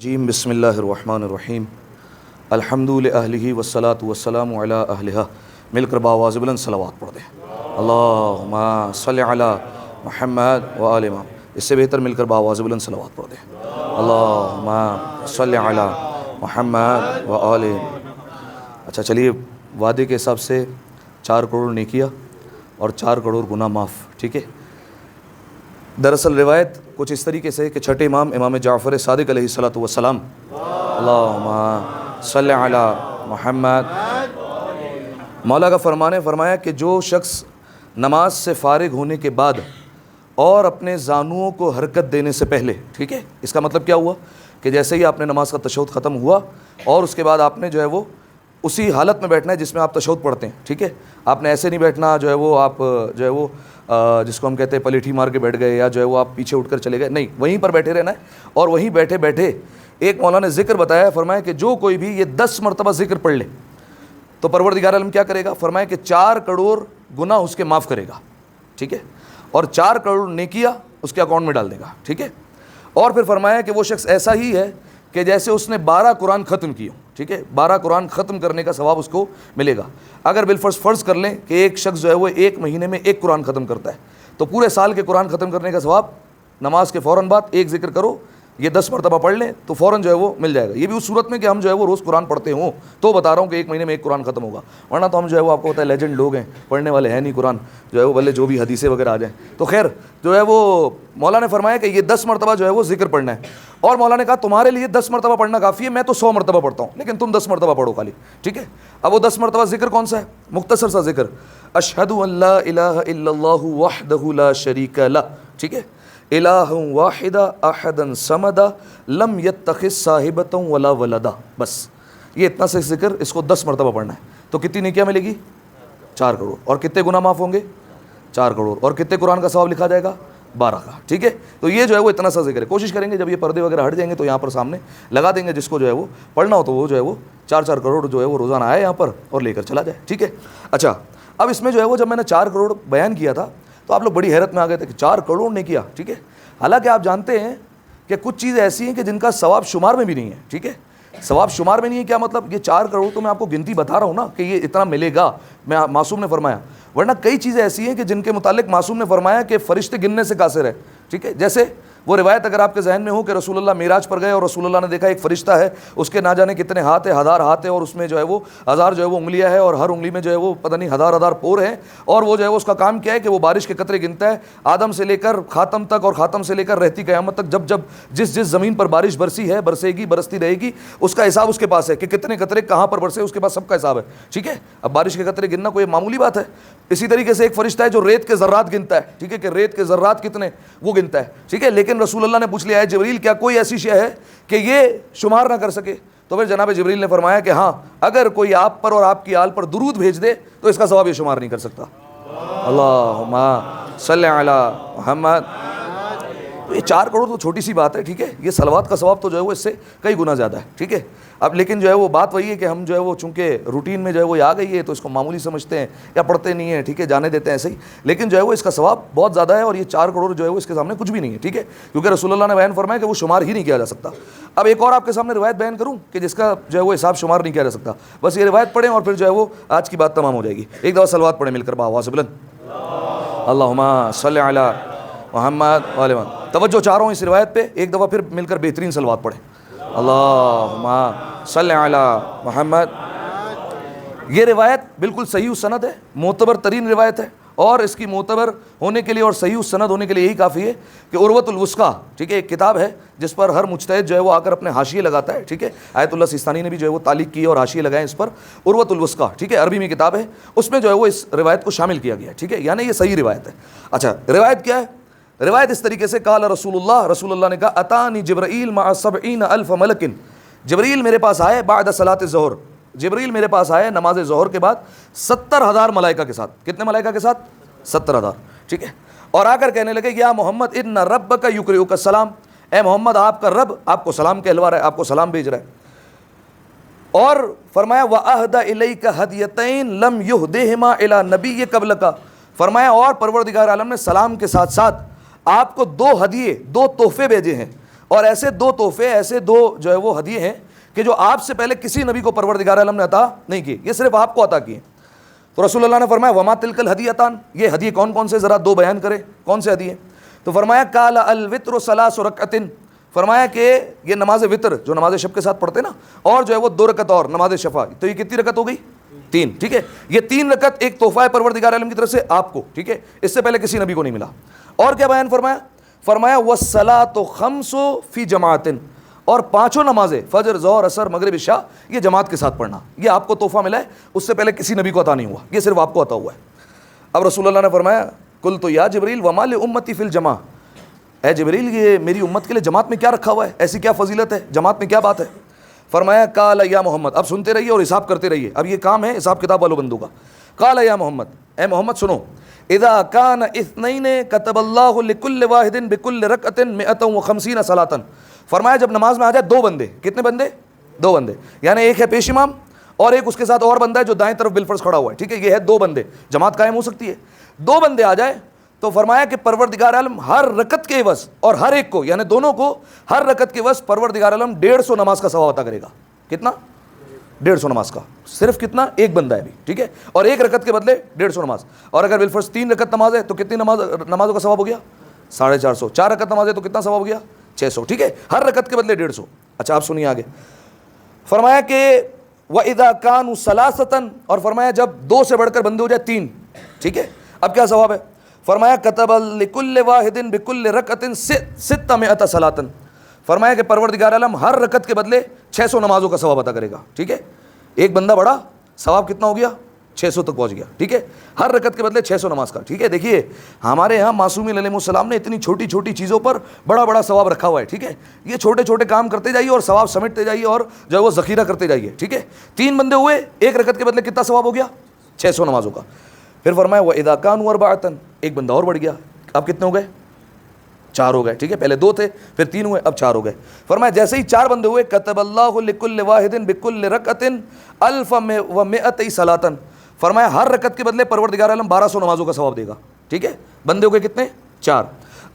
جیم بسم اللہ الرحمن الرحیم الحمد للہ والصلاۃ والسلام علی اہلہا. مل کر باواز بلند صلوات پڑھ دیں. اللہم صلی علی محمد وآل محمد. اس سے بہتر مل کر باواز بلند صلوات پڑھ دیں. اللہم صلی علی محمد وآل محمد. اچھا چلیے، وعدے کے حساب سے 4 کروڑ نیکیاں اور 4 کروڑ گناہ معاف. ٹھیک ہے. دراصل روایت کچھ اس طریقے سے کہ چھٹے امام جعفر صادق علیہ الصلوۃ والسلام اللہم صلی علی محمد. مولا کا فرمایا کہ جو شخص نماز سے فارغ ہونے کے بعد اور اپنے زانوؤں کو حرکت دینے سے پہلے، ٹھیک ہے، اس کا مطلب کیا ہوا کہ جیسے ہی آپ نے نماز کا تشہد ختم ہوا اور اس کے بعد آپ نے جو ہے وہ اسی حالت میں بیٹھنا ہے جس میں آپ تشہد پڑھتے ہیں. ٹھیک ہے. آپ نے ایسے نہیں بیٹھنا جو ہے وہ آپ جو ہے وہ جس کو ہم کہتے ہیں پلیٹھی مار کے بیٹھ گئے یا جو ہے وہ آپ پیچھے اٹھ کر چلے گئے. نہیں، وہیں پر بیٹھے رہنا ہے. اور وہیں بیٹھے بیٹھے ایک مولانا نے ذکر بتایا، فرمایا کہ جو کوئی بھی یہ 10 مرتبہ ذکر پڑھ لے تو پروردگار عالم کیا کرے گا؟ فرمایا کہ 4 کروڑ گناہ اس کے معاف کرے گا. ٹھیک ہے. اور 4 کروڑ نیکیاں اس کے اکاؤنٹ میں ڈال دے گا. ٹھیک ہے. اور پھر فرمایا کہ وہ شخص ایسا ہی ہے کہ جیسے اس نے 12 قرآن ختم کیے. ٹھیک ہے. 12 قرآن ختم کرنے کا ثواب اس کو ملے گا. اگر بالفرض فرض کر لیں کہ ایک شخص جو ہے وہ ایک مہینے میں 1 قرآن ختم کرتا ہے تو پورے سال کے قرآن ختم کرنے کا ثواب نماز کے فوراً بعد ایک ذکر کرو، یہ 10 مرتبہ پڑھ لیں تو فوراً جو ہے وہ مل جائے گا. یہ بھی اس صورت میں کہ ہم جو ہے وہ روز قرآن پڑھتے ہوں تو بتا رہا ہوں کہ ایک مہینے میں 1 قرآن ختم ہوگا. ورنہ تو ہم جو ہے وہ آپ کو پتہ ہے لیجنڈ لوگ ہیں، پڑھنے والے ہیں نہیں قرآن، جو ہے وہ بھلے جو بھی حدیثیں وغیرہ آ جائیں. تو خیر جو ہے وہ مولا نے فرمایا کہ یہ 10 مرتبہ جو ہے وہ ذکر پڑھنا ہے. اور مولا نے کہا تمہارے لیے 10 مرتبہ پڑھنا کافی ہے، میں تو 100 مرتبہ پڑھتا ہوں لیکن تم 10 مرتبہ پڑھو خالی. ٹھیک ہے. اب وہ 10 مرتبہ ذکر کون سا ہے؟ مختصر سا ذکر، اشہد ان لا الہ الا اللہ وحدہ لا شریک لہ. ٹھیک ہے. الہ واحد احد صمد لم یتخذ صاحبۃ ولا ولدا. بس یہ اتنا سے ذکر، اس کو 10 مرتبہ پڑھنا ہے تو کتنی نیکیاں ملے گی؟ 4 کروڑ. اور کتنے گناہ معاف ہوں گے؟ 4 کروڑ. اور کتنے قرآن کا ثواب لکھا جائے گا؟ 12 کا. ٹھیک ہے. تو یہ جو ہے وہ اتنا سا ذکر ہے. کوشش کریں گے جب یہ پردے وغیرہ ہٹ جائیں گے تو یہاں پر سامنے لگا دیں گے، جس کو جو ہے وہ پڑھنا ہو تو وہ جو ہے وہ 4 کروڑ جو ہے وہ روزانہ آئے یہاں پر اور لے کر چلا جائے. ٹھیک ہے. اچھا اب اس میں جو ہے وہ جب میں نے 4 کروڑ بیان کیا تھا تو آپ لوگ بڑی حیرت میں آ گئے تھے کہ 4 کروڑ نے کیا. ٹھیک ہے. حالانکہ آپ جانتے ہیں کہ کچھ چیزیں ایسی ہیں کہ جن کا ثواب شمار میں بھی نہیں ہے. ٹھیک ہے. ثواب شمار میں نہیں ہے کیا مطلب؟ یہ 4 کروڑ تو میں آپ کو گنتی بتا رہا ہوں نا کہ یہ اتنا ملے گا، میں معصوم نے فرمایا. ورنہ کئی چیزیں ایسی ہیں کہ جن کے متعلق معصوم نے فرمایا کہ فرشتے گننے سے قاصر ہے. ٹھیک ہے. جیسے وہ روایت اگر آپ کے ذہن میں ہو کہ رسول اللہ معراج پر گئے اور رسول اللہ نے دیکھا ایک فرشتہ ہے، اس کے نہ جانے کتنے ہاتھ ہے، 1000 ہاتھ ہے، اور اس میں جو ہے وہ 1000 جو ہے وہ انگلیاں ہے، اور ہر انگلی میں جو ہے وہ پتہ نہیں 1000 پور ہیں. اور وہ جو ہے وہ اس کا کام کیا ہے کہ وہ بارش کے قطرے گنتا ہے آدم سے لے کر خاتم تک، اور خاتم سے لے کر رہتی قیامت تک. جب جس زمین پر بارش برسی ہے، برسے گی، برستی رہے گی، اس کا حساب اس کے پاس ہے کہ کتنے قطرے کہاں پر برسے، اس کے پاس سب کا حساب ہے. ٹھیک ہے. اب بارش کے قطرے گننا کوئی معمولی بات ہے؟ اسی طریقے سے ایک فرشتہ ہے جو ریت کے ذرات گنتا ہے. ٹھیک ہے. کہ ریت کے ذرات کتنے وہ گنتا ہے. ٹھیک ہے. لیکن رسول اللہ نے پوچھ لیا ہے جبریل کیا کوئی ایسی شے ہے کہ یہ شمار نہ کر سکے؟ تو پھر جناب جبریل نے فرمایا کہ ہاں، اگر کوئی آپ پر اور آپ کی آل پر درود بھیج دے تو اس کا ثواب یہ شمار نہیں کر سکتا. اللہم صلی علی محمد. تو یہ 4 کروڑ تو چھوٹی سی بات ہے. ٹھیک ہے. یہ صلوات کا ثواب تو جو ہے وہ اس سے کئی گنا زیادہ ہے. ٹھیک ہے. اب لیکن جو ہے وہ بات وہی ہے کہ ہم جو ہے وہ چونکہ روٹین میں جو ہے وہ آ گئی ہے تو اس کو معمولی سمجھتے ہیں یا پڑھتے نہیں ہیں. ٹھیک ہے. جانے دیتے ہیں ایسے ہی. لیکن جو ہے وہ اس کا ثواب بہت زیادہ ہے اور یہ 4 کروڑ جو ہے وہ اس کے سامنے کچھ بھی نہیں ہے. ٹھیک ہے. کیونکہ رسول اللہ نے بیان فرمایا کہ وہ شمار ہی نہیں کیا جا سکتا. اب ایک اور آپ کے سامنے روایت بیان کروں کہ جس کا جو ہے وہ حساب شمار نہیں کیا جا سکتا. بس یہ روایت پڑھیں اور پھر جو ہے وہ آج کی بات تمام ہو جائے گی. ایک دفعہ صلوات پڑھیں مل کر بآواز بلند. اللہم صلی علی محمد وآل محمد. توجہ چاہ رہا ہوں اس روایت پہ، ایک دفعہ پھر مل کر بہترین صلوات پڑھیں. اللہم صلی علی محمد. یہ روایت بالکل صحیح السند ہے، معتبر ترین روایت ہے. اور اس کی معتبر ہونے کے لیے اور صحیح السند ہونے کے لیے یہی کافی ہے کہ عروۃ الوثقیٰ، ٹھیک ہے، ایک کتاب ہے جس پر ہر مجتہد جو ہے وہ آ کر اپنے حاشیے لگاتا ہے. ٹھیک ہے. آیت اللہ سیستانی نے بھی جو ہے وہ تعلیق کی اور حاشیے لگائے اس پر. عروۃ الوثقیٰ، ٹھیک ہے، عربی میں کتاب ہے، اس میں جو ہے وہ اس روایت کو شامل کیا گیا ہے. ٹھیک ہے. یعنی یہ صحیح روایت ہے. اچھا روایت کیا ہے؟ روایت اس طریقے سے قال رسول اللہ نے کہا اتانی جبرائیل مع 70,000 ملک. جبریل میرے پاس آئے بعد صلاۃ الظہر. جبریل میرے پاس آئے نماز ظہر کے بعد 70,000 ملائکہ کے ساتھ. کتنے ملائکہ کے ساتھ؟ 70,000. ٹھیک ہے. اور آ کر کہنے لگے یا محمد ان ربک یقرئک السلام. اے محمد آپ کا رب آپ کو سلام کہلوا رہا ہے، آپ کو سلام بھیج رہا ہے. اور فرمایا وَأَهْدَ إِلَيْكَ هَدْيَتَيْن لَمْ يُهْدِهِمَا إِلَى نَبِيٍّ قَبْلَكَ. فرمایا اور پروردگار عالم نے سلام کے ساتھ ساتھ آپ کو 2 ہدیے، 2 تحفے بھیجے ہیں اور ایسے دو تحفے، ایسے دو جو ہے وہ ہدیے ہیں کہ جو آپ سے پہلے کسی نبی کو پروردگار عالم نے عطا نہیں کیے، یہ صرف آپ کو عطا کیے۔ تو رسول اللہ نے فرمایا وما تلک الہدیتان، یہ ہدیے کون کون سے، ذرا دو بیان کرے کون سے ہدیے؟ تو فرمایا قال الوتر ثلاث رکعت، فرمایا کہ یہ نماز وطر جو نماز شب کے ساتھ پڑھتے نا، اور جو ہے وہ 2 رکعت اور نماز شفا، تو یہ کتنی رکعت ہو گئی؟ 3، ٹھیک ہے۔ یہ 3 رکعت ایک تحفہ ہے پروردگار عالم کی طرف سے آپ کو، ٹھیک ہے، اس سے پہلے کسی نبی کو نہیں ملا۔ اور کیا بیان فرمایا؟ فرمایا والصلاۃ خمس فی جماعت، اور 5 نمازیں فجر ظہر عصر مغرب عشاء یہ جماعت کے ساتھ پڑھنا، یہ آپ کو تحفہ ملا ہے، اس سے پہلے کسی نبی کو عطا نہیں ہوا، یہ صرف آپ کو عطا ہوا ہے۔ اب رسول اللہ نے فرمایا قلت یا جبریل وما لامتی فی الجماع، اے جبریل یہ میری امت کے لیے جماعت میں کیا رکھا ہوا ہے، ایسی کیا فضیلت ہے، جماعت میں کیا بات ہے؟ فرمایا قال یا محمد، اب سنتے رہیے اور حساب کرتے رہیے، اب یہ کام ہے حساب کتاب والوں بندوں کا۔ قال یا محمد، اے محمد سنو، اذا کان اثنین کتب اللہ لکل واحد بکل رکعت 150 صلاۃ، فرمایا جب نماز میں آ جائے 2 بندے، کتنے بندے؟ 2 بندے، یعنی ایک ہے پیش امام اور ایک اس کے ساتھ اور بندہ ہے جو دائیں طرف بالفرض کھڑا ہوا ہے، ٹھیک ہے، یہ ہے 2 بندے، جماعت قائم ہو سکتی ہے۔ 2 بندے آ جائے تو فرمایا کہ پروردگار عالم ہر رکعت کے عوض، اور ہر ایک کو یعنی دونوں کو ہر رکعت کے عوض پروردگار عالم 150 نماز کا ثواب عطا کرے گا۔ کتنا؟ 150 نماز کا، صرف کتنا؟ ایک بندہ ہے ابھی، ٹھیک ہے، اور ایک رکعت کے بدلے 150 نماز، اور اگر بالفرض 3 رکعت نماز ہے تو کتنی نمازوں کا ثواب ہو گیا؟ 450۔ 4 رکعت نماز ہے تو کتنا ثواب ہو گیا؟ 600، ٹھیک ہے، ہر رکعت کے بدلے 150۔ اچھا آپ سنیے آگے، فرمایا کہ وَإِذَا كَانُوا ثَلَاثَةً، اور فرمایا جب 2 سے بڑھ کر بندے ہو جائے 3، ٹھیک ہے، اب کیا ثواب ہے؟ فرمایا كَتَبَ لِكُلِّ وَاحِدٍ بِكُلِّ رَكْعَةٍ 600 صلاۃً، فرمایا کہ پروردگار عالم ہر رکعت کے بدلے 600 نمازوں کا ثواب عطا کرے گا، ٹھیک ہے، ایک بندہ بڑا، ثواب کتنا ہو گیا؟ 600 تک پہنچ گیا، ٹھیک ہے، ہر رکعت کے بدلے 600 نماز کا، ٹھیک ہے۔ دیکھیے ہمارے یہاں معصومین علیہ السلام نے اتنی چھوٹی چھوٹی چیزوں پر بڑا بڑا ثواب رکھا ہوا ہے، ٹھیک ہے، یہ چھوٹے چھوٹے کام کرتے جائیے اور ثواب سمیٹتے جائیے اور جو ہے وہ ذخیرہ کرتے جائیے، ٹھیک ہے۔ 3 بندے ہوئے، ایک رکعت کے بدلے کتنا ثواب ہو گیا؟ 600 نمازوں کا۔ پھر فرمایا وَإِذَا كَانُوا أَرْبَعَةً، ایک بندہ اور بڑھ گیا، اب کتنے ہو گئے؟ 4 ہو گئے، ٹھیک ہے، پہلے 2 تھے پھر 3 ہوئے، اب 4 ہو گئے۔ فرمایا جیسے ہی 4 بندے ہوئے كَتَبَ اللَّهُ لِكُلِّ وَاحِدٍ بِكُلِّ رَكْعَةٍ 1100 صلاۃً، فرمایا ہر رکعت کے بدلے پروردگار عالم 1200 نمازوں کا ثواب دے گا، ٹھیک ہے، بندے ہو گئے کتنے؟ 4۔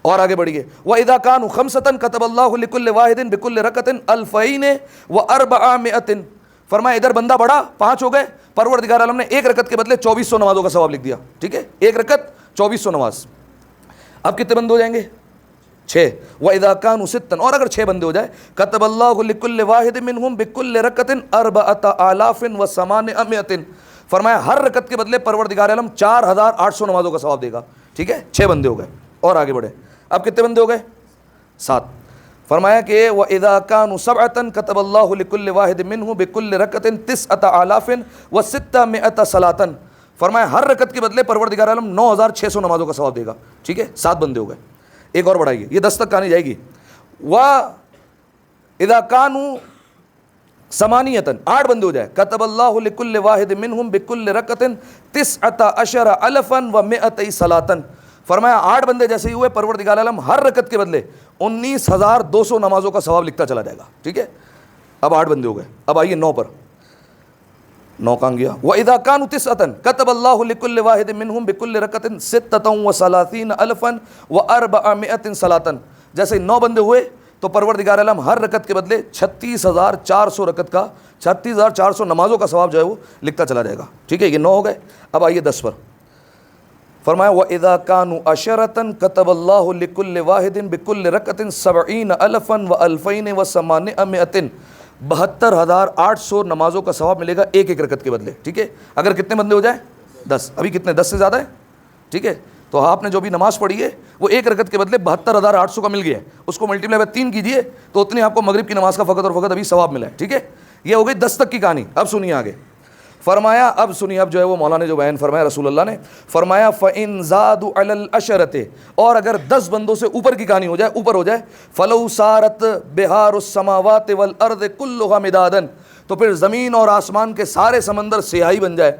اور آگے بڑھیے وَإِذَا كَانُوا خَمْسَةً كَتَبَ اللَّهُ لِكُلِّ وَاحِدٍ بِكُلِّ رَكْعَةٍ 2400، فرمایا ادھر بندہ بڑا، 5 ہو گئے، پروردگار عالم نے ایک رکعت کے بدلے 2400 نمازوں کا ثواب لکھ دیا، ٹھیک ہے، ایک رکعت 2400 نماز۔ اب کتنے بندے ہو جائیں گے؟ 6۔ وَإِذَا كَانُوا 6، اور اگر 6 بندے ہو جائے كَتَبَ اللَّهُ لِكُلِّ وَاحِدٍ مِّنْهُمْ بِكُلِّ رَكْعَةٍ 4800، فرمایا ہر رکعت کے بدلے پروردگار عالم 4800 نمازوں کا ثواب دے گا، ٹھیک ہے، 6 بندے ہو گئے۔ اور آگے بڑھے، اب کتنے بندے ہو گئے؟ 7۔ فرمایا کہ وَإِذَا كَانُوا 7 كَتَبَ اللَّهُ لِكُلِّ وَاحِدٍ مِّنْهُمْ بِكُلِّ رَكْعَةٍ 9600 صلاۃً، فرمایا ہر رکعت کے بدلے پروردگار عالم 9600 نمازوں کا ثواب دے گا، ٹھیک ہے، 7 بندے ہو گئے۔ ایک اور بڑھائیے، یہ 10 تک کہانی جائے گی۔ وَإِذَا كَانُوا 8، 8 بندے ہو جائے كَتَبَ اللَّهُ لِكُلِّ وَاحِدٍ مِّنْهُمْ بِكُلِّ رَكْعَةٍ 19100 صلاۃً، فرمایا 8 بندے جیسے ہی ہوئے پروردگار عالم ہر رکعت کے بدلے 19200 نمازوں کا ثواب لکھتا چلا جائے گا، ٹھیک ہے۔ اب 8 بندے ہو گئے، اب آئیے 9 پر، 9 کہاں گیا؟ وَإِذَا كَانُوا 9 كَتَبَ اللَّهُ لِكُلِّ وَاحِدٍ مِّنْهُمْ بِكُلِّ رَكْعَةٍ 36400 صلاۃً، جیسے 9 بندے ہوئے تو پروردگار عالم ہر رکعت کے بدلے 36400 رکعت کا 36400 نمازوں کا ثواب جو ہے وہ لکھتا چلا جائے گا، ٹھیک ہے، یہ 9 ہو گئے۔ اب آئیے 10 پر، فرمایا وَإِذَا كَانُوا 10 كَتَبَ اللَّهُ لِكُلِّ وَاحِدٍ بِكُلِّ رَكْعَةٍ 70800 72800 نمازوں کا ثواب ملے گا ایک ایک رکعت کے بدلے، ٹھیک ہے، اگر کتنے بندے ہو جائیں؟ 10۔ ابھی کتنے؟ 10 سے زیادہ ہے، ٹھیک ہے، تو آپ نے جو بھی نماز پڑھی ہے وہ ایک رکعت کے بدلے 72800 کا مل گیا ہے، اس کو ملٹی پلائی بائی 3 کیجئے تو اتنی آپ کو مغرب کی نماز کا فقط اور فقط ابھی ثواب ملا ہے، ٹھیک ہے، یہ ہو گئی 10 تک کی کہانی۔ اب سنیے آگے، فرمایا اب سنیے، اب جو ہے وہ مولا نے جو بیان فرمایا رسول اللہ نے، فرمایا فَإِن زَادُوا عَلَى الْعَشْرَةِ، اور اگر 10 بندوں سے اوپر کی کہانی ہو جائے، اوپر ہو جائے، فَلَوْ سَارَتْ بِحَارُ السَّمَاوَاتِ وَالْأَرْضِ كُلُّهَا مِدَادًا، تو پھر زمین اور آسمان کے سارے سمندر سیاہی بن جائے،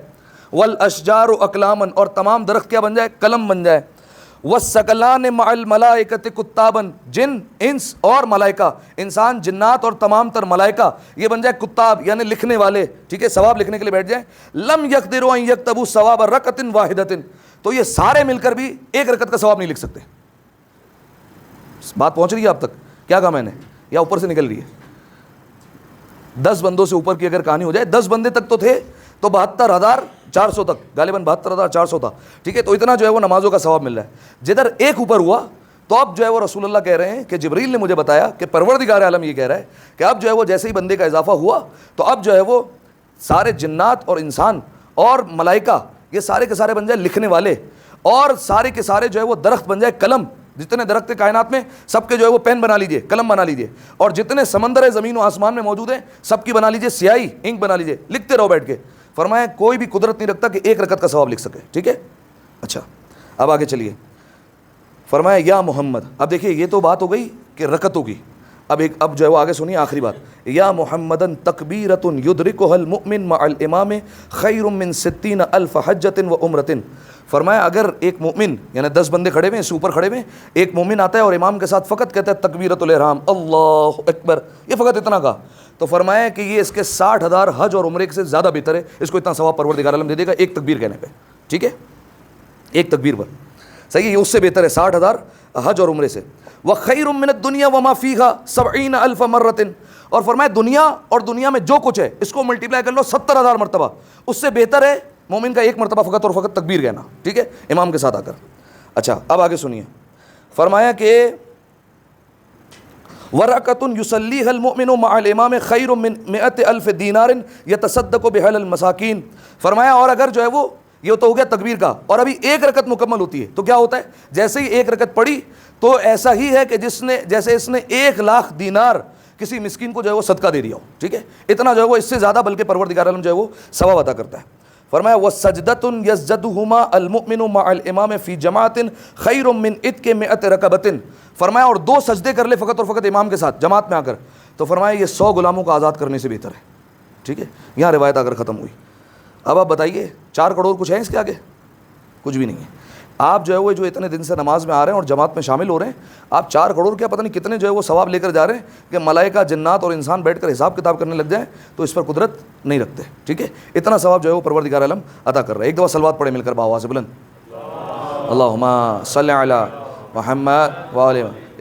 وَالْأَشْجَارُ أَقْلَامًا، اور تمام درخت کیا بن جائے؟ قلم بن جائے، وَالثَّقَلَانِ مَعَ الْمَلَائِكَةِ كُتَّابًا، جن، انس اور ملائکہ، انسان، جنات اور تمام تر ملائکہ یہ بن جائے کتاب یعنی لکھنے والے، ٹھیک ہے، ثواب لکھنے کے لیے بیٹھ جائیں، لم يقدروا ان يكتبوا ثواب رکعۃ واحدۃ، تو یہ سارے مل کر بھی ایک رکعت کا ثواب نہیں لکھ سکتے۔ بات پہنچ رہی ہے آپ تک؟ کیا کہا میں نے؟ یا اوپر سے نکل رہی ہے؟ 10 بندوں سے اوپر کی اگر کہانی ہو جائے، 10 بندے تک تو تھے تو 72,400 تک، غالباً 72,400 تھا، ٹھیک ہے، تو اتنا جو ہے وہ نمازوں کا ثواب مل رہا ہے۔ جدھر ایک اوپر ہوا تو اب جو ہے وہ رسول اللہ کہہ رہے ہیں کہ جبریل نے مجھے بتایا کہ پروردگار عالم یہ کہہ رہا ہے کہ اب جو ہے وہ جیسے ہی بندے کا اضافہ ہوا تو اب جو ہے وہ سارے جنات اور انسان اور ملائکہ یہ سارے کے سارے بن جائے لکھنے والے، اور سارے کے سارے جو ہے وہ درخت بن جائے قلم، جتنے درخت کائنات میں سب کے جو ہے وہ پین بنا لیجئے، قلم بنا لیجئے، اور جتنے سمندر زمین و آسمان میں موجود ہیں سب کی بنا لیجئے سیاہی، انک بنا لیجئے، لکھتے رہو بیٹھ کے۔ فرمایا کوئی بھی قدرت نہیں رکھتا کہ ایک رکعت کا ثواب لکھ سکے، ٹھیک ہے۔ اچھا اب آگے چلیے، فرمایا یا محمد، اب دیکھیے یہ تو بات ہو گئی کہ رکعت ہوگی، اب جو ہے وہ آگے سنیے آخری بات، یا محمدن تکبیرۃ یدرکها المؤمن مع الامام خیر من 60,000 حجۃ و عمرۃ۔ فرمایا اگر ایک مومن، یعنی 10 بندے کھڑے ہوئے اس سے اوپر کھڑے ہوئے، ایک مومن آتا ہے اور امام کے ساتھ فقط کہتا ہے تکبیرۃ الاحرام اللہ اکبر، یہ فقط اتنا کہا، تو فرمایا کہ یہ اس کے 60,000 حج اور عمرے سے زیادہ بہتر ہے، اس کو اتنا ثواب پروردگار عالم دے دے گا ایک تکبیر کہنے پہ، ٹھیک ہے، ایک تکبیر پر، صحیح ہے، یہ اس سے بہتر ہے 60,000 حج اور عمرے سے۔ وَخَيْرٌ مِّنَ الدُّنْيَا وَمَا فِيهَا 70,000 مرۃ، اور فرمایا دنیا اور دنیا میں جو کچھ ہے اس کو ملٹیپلائی کر لو 70,000 مرتبہ، اس سے بہتر ہے مومن کا ایک مرتبہ فقط اور فقط تکبیر کہنا، ٹھیک ہے، امام کے ساتھ آ کر۔ اچھا اب آگے سنیے، فرمایا کہ وَرَكَةٌ يُصَلِّيهَا الْمُؤْمِنُ مَعَ الْإِمَامِ خَيْرٌ مِّن 100,000 دِينَارٍ يَتَصَدَّقُ بِهَا الْمَسَاكِينِ۔ فرمایا اور اگر جو ہے وہ یہ تو ہو گیا تکبیر کا، اور ابھی ایک رکعت مکمل ہوتی ہے تو کیا ہوتا ہے، جیسے ہی ایک رکعت پڑھی تو ایسا ہی ہے کہ جیسے اس نے 1,00,000 دینار کسی مسکین کو جو ہے وہ صدقہ دے دیا ہو، ٹھیک ہے، اتنا جو ہے وہ اس سے زیادہ بلکہ پروردگار عالم جو ہے وہ ثواب عطا کرتا ہے۔ فرمایا وَسَجْدَةٌ يَسْجُدُهُمَا الْمُؤْمِنُ مَعَ الْإِمَامِ فِي جَمَاعَةٍ خَيْرٌ مِّنْ عِتْقِ 100 رَقَبَةٍ۔ فرمایا اور 2 سجدے کر لے فقط اور فقط امام کے ساتھ جماعت میں آ کر، تو فرمایا یہ 100 غلاموں کو آزاد کرنے سے بہتر ہے، ٹھیک ہے، یہاں روایت آ کر ختم ہوئی۔ اب آپ بتائیے 4 کروڑ کچھ ہے اس کے آگے؟ کچھ بھی نہیں ہے۔ آپ جو ہے وہ جو اتنے دن سے نماز میں آ رہے ہیں اور جماعت میں شامل ہو رہے ہیں، آپ 4 کروڑ کیا پتہ نہیں کتنے جو ہے وہ ثواب لے کر جا رہے ہیں کہ ملائکہ جنات اور انسان بیٹھ کر حساب کتاب کرنے لگ جائیں تو اس پر قدرت نہیں رکھتے، ٹھیک ہے، اتنا ثواب جو ہے وہ پروردگار عالم عطا کر رہا ہے۔ ایک دفعہ صلوات پڑھیں مل کر بآواز بلند، اللہم صلی علی محمد وآلہ